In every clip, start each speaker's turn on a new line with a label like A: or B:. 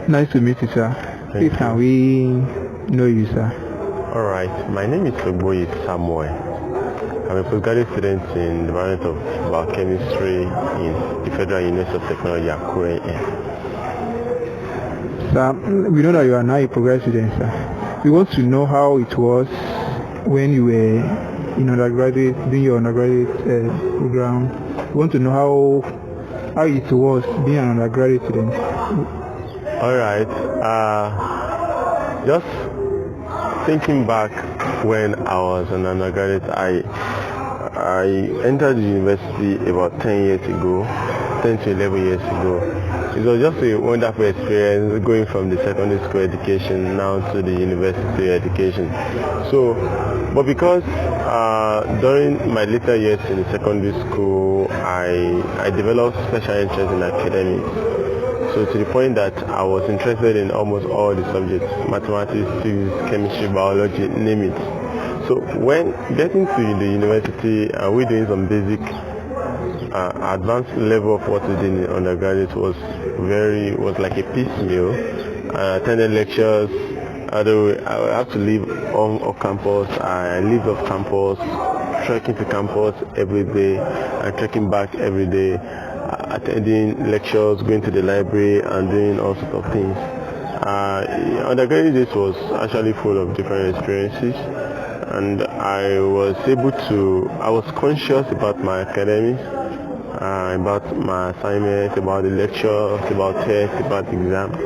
A: Nice to meet you, sir. Please, can we know you, sir?
B: All right. My name is Ogboye Samuel. I'm a postgraduate student in the Department of Biochemistry in the Federal University of Technology, Akure.
A: Sir, we know that you are now a progressive student, sir. We want to know how it was when you were in undergraduate, doing your undergraduate program. We want to know how it was being an undergraduate student.
B: All right. Just thinking back when I was an undergraduate, I entered the university about 10 years ago, 10 to 11 years ago. It was just a wonderful experience going from the secondary school education now to the university education. But because during my later years in the secondary school, I developed special interest in academics. So to the point that I was interested in almost all the subjects, mathematics, physics, chemistry, biology, name it. So when getting to the university, we're doing some basic advanced level of what we did in undergraduate was like a piecemeal. I attended lectures, although I have to leave on campus. I lived off campus, trekking to campus every day and trekking back every day, attending lectures, going to the library and doing all sorts of things. Undergraduate days was actually full of different experiences, and I was conscious about my academics, about my assignments, about the lectures, about tests, about exams,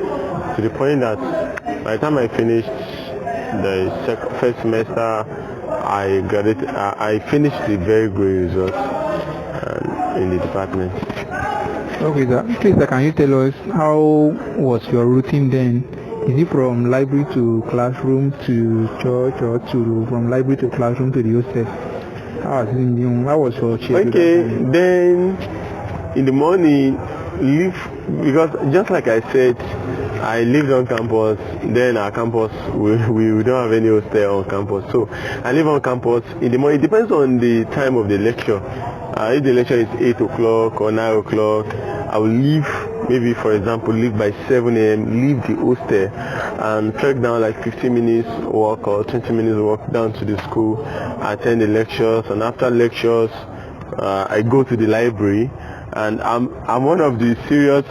B: to the point that by the time I finished the first semester, I graduated. I finished with very good results in the department.
A: Okay, sir. Please, sir, can you tell us how was your routine then? Is it from library to classroom to church, or from library to classroom to the hostel? How was your schedule?
B: Okay, then in the morning, because just like I said, I lived on campus. Then our campus, we don't have any hostel on campus, so I live on campus in the morning. It depends on the time of the lecture. If the lecture is 8 o'clock or 9 o'clock, I will leave, maybe for example, leave by 7 a.m., leave the hostel and trek down like 15 minutes walk or 20 minutes walk down to the school, attend the lectures, and after lectures, I go to the library, and I'm one of the serious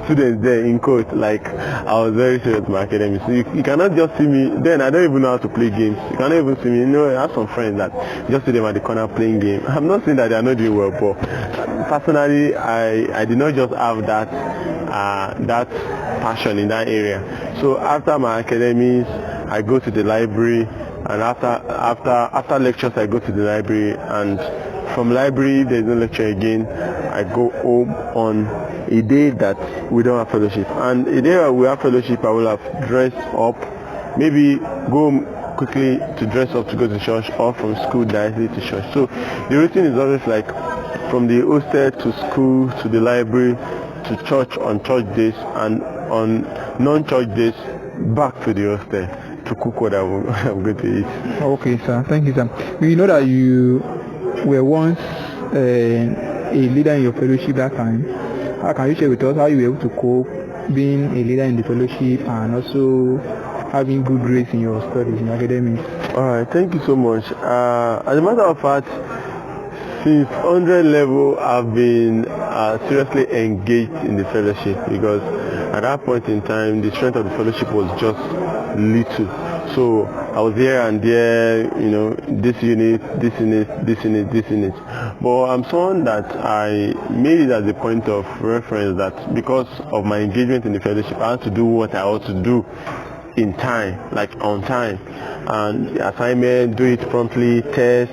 B: students there, in quote. Like, I was very serious with my academics. So you cannot just see me then. I don't even know how to play games. You cannot even see me. I have some friends that just see them at the corner playing game. I'm not saying that they are not doing well, but personally, I did not just have that passion in that area. So after my academics, I go to the library, and after lectures, I go to the library, and from library, there's no lecture again. I go home on a day that we don't have fellowship, and a day that we have fellowship, I will have dressed up, maybe go quickly to dress up to go to church, or from school directly to church. So the routine is always like from the hostel to school to the library to church on church days, and on non-church days back to the hostel to cook what I'm going to eat.
A: Okay, sir. Thank you, sir. We know that you were once a leader in your fellowship that time. How can you share with us how you were able to cope being a leader in the fellowship and also having good grades in your studies, in your academics?
B: Alright, thank you so much. As a matter of fact, since 100 level, I've been seriously engaged in the fellowship, because at that point in time, the strength of the fellowship was just little. So I was here and there, this unit. But I'm someone that I made it as a point of reference that because of my engagement in the fellowship, I had to do what I ought to do in time, like on time, and the assignment, do it promptly, test,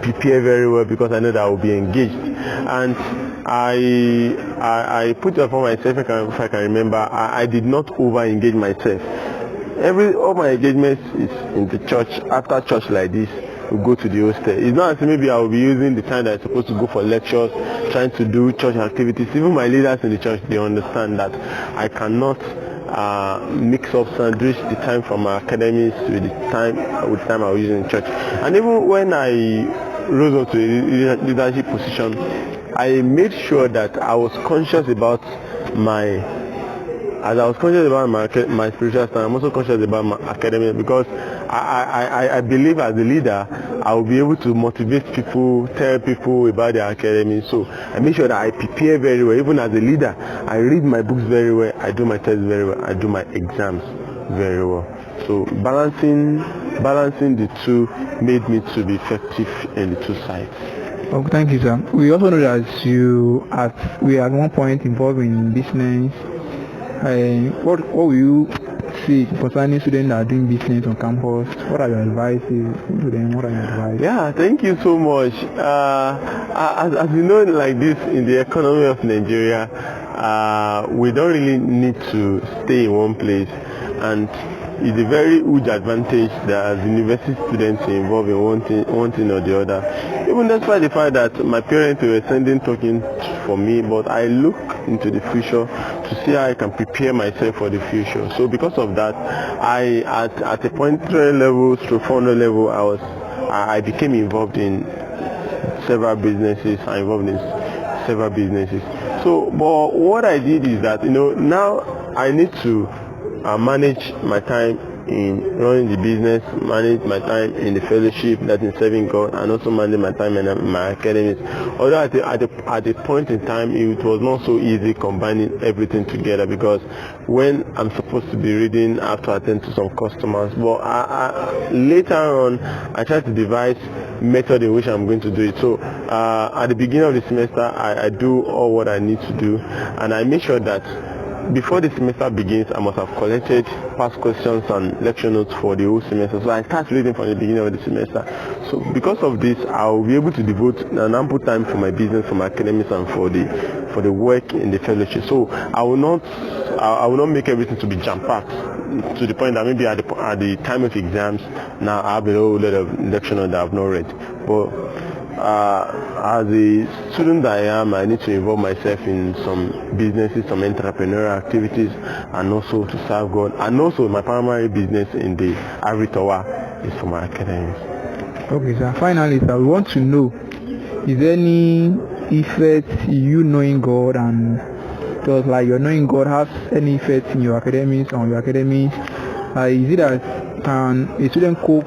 B: prepare very well, because I know that I will be engaged. And I put it upon myself, if I can remember, I did not over engage myself. All my engagements is in the church. After church like this, we go to the hostel. It's not as maybe I will be using the time that I'm supposed to go for lectures, trying to do church activities. Even my leaders in the church, they understand that I cannot mix up sandwich the time from my academics with the time I was using in church. And even when I rose up to a leadership position, I made sure that I was conscious about my as I was conscious about my spiritual stand, I'm also conscious about my academic, because I believe as a leader, I will be able to motivate people, tell people about their academy. So I make sure that I prepare very well. Even as a leader, I read my books very well, I do my tests very well, I do my exams very well. So balancing the two made me to be effective in the two sides.
A: Oh, thank you, sir. We also know that you at one point involved in business. What will you say concerning students that are doing business on campus? What are your advices to them? What are your advice?
B: Yeah, thank you so much. As you know, like this in the economy of Nigeria, we don't really need to stay in one place, and it's a very huge advantage that as university students are involved in one thing or the other. Even despite the fact that my parents were sending tokens for me, but I look into the future to see how I can prepare myself for the future. So because of that, I at a point 3 level to 400 level, I became involved in several businesses. So, but what I did is that, now I need to manage my time in running the business, manage my time in the fellowship, that is serving God, and also manage my time in my academics. Although at a point in time, it was not so easy combining everything together, because when I'm supposed to be reading, I have to attend to some customers. But later on, I tried to devise method in which I'm going to do it. So at the beginning of the semester, I do all what I need to do, and I make sure that before the semester begins, I must have collected past questions and lecture notes for the whole semester. So I start reading from the beginning of the semester. So because of this, I will be able to devote an ample time for my business, for my academics, and for the work in the fellowship. So I will not make everything to be jam-packed to the point that maybe at the time of exams, now I have a whole lot of lecture notes that I have not read. But as a student that I am, I need to involve myself in some businesses, some entrepreneurial activities, and also to serve God. And also my primary business in the Aritoa is for my academics.
A: Okay, sir. Finally, sir, we want to know, is there any effect you knowing God, and does like your knowing God have any effect in your academics, on your academics? Is it that can a student cope,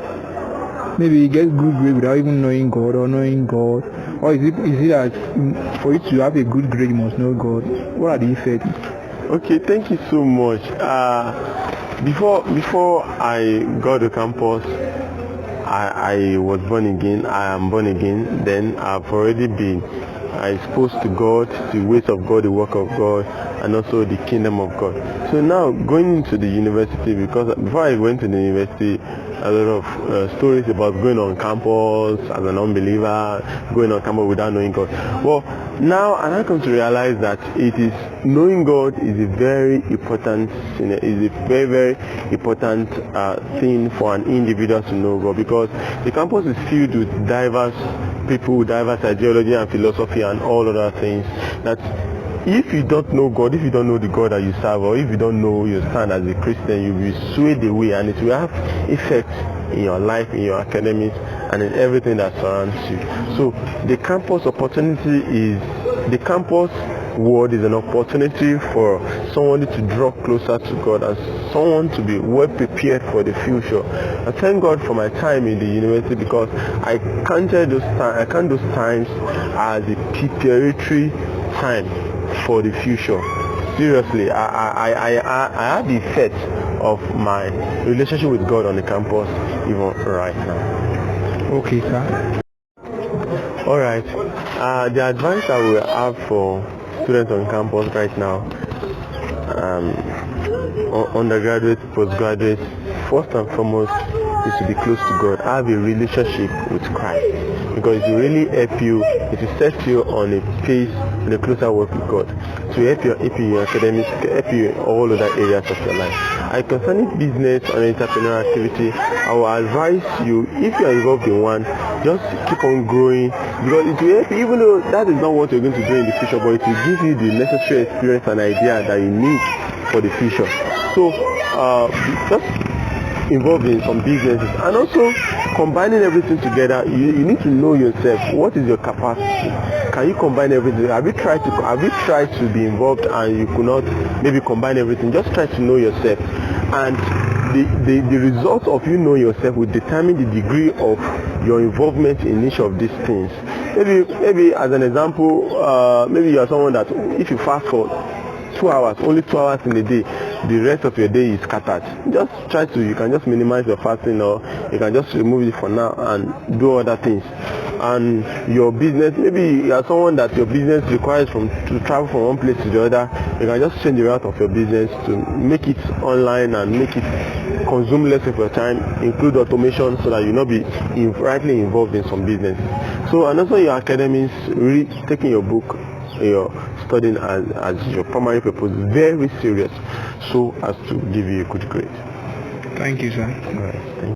A: maybe get good grade without even knowing God, or knowing God? Or is it that for you to have a good grade you must know God? What are the effects?
B: Okay, thank you so much. Before I got to campus, I was born again. I am born again. Then I've already been exposed to God, the ways of God, the work of God, and also the kingdom of God. So now going into the university, because before I went to the university, a lot of stories about going on campus as an unbeliever, going on campus without knowing God. Well, now I come to realize that it is knowing God is a very important thing for an individual to know God, because the campus is filled with diverse people, diverse ideology and philosophy and all other things, that if you don't know God, if you don't know the God that you serve, or if you don't know your stand as a Christian, you'll be swayed away, and it will have effect in your life, in your academics, and in everything that surrounds you. So the campus world is an opportunity for someone to draw closer to God, and someone to be well prepared for the future. I thank God for my time in the university, because I count those times as a preparatory time for the future. Seriously, I have the effect of my relationship with God on the campus even right now.
A: Okay, sir.
B: All right. The advice I will have for students on campus right now, undergraduates, postgraduates, first and foremost, is to be close to God. Have a relationship with Christ, because it will really help you. It will set you on a pace, in a closer work with God, to help you in your academics, help you in all other areas of your life. And concerning business and entrepreneurial activity, I will advise you, if you are involved in one, just keep on growing, because it will help you, even though that is not what you're going to do in the future, but it will give you the necessary experience and idea that you need for the future. So just involved in some businesses, and also combining everything together. You need to know yourself. What is your capacity? can you combine everything? Have you tried to be involved and you could not maybe combine everything? Just try to know yourself, and the result of you knowing yourself will determine the degree of your involvement in each of these things. Maybe as an example, maybe you are someone that if you fast for 2 hours, only 2 hours in a day, the rest of your day is scattered. You can just minimize your fasting, or you can just remove it for now and do other things. And your business, maybe you are someone that your business requires to travel from one place to the other, you can just change the route of your business to make it online and make it consume less of your time, include automation so that you'll not be rightly involved in some business. So, and also your academics, really taking your book, your studying as your primary purpose, very serious, so as to give you a good grade.
A: Thank you, sir.
B: All right. Thank you.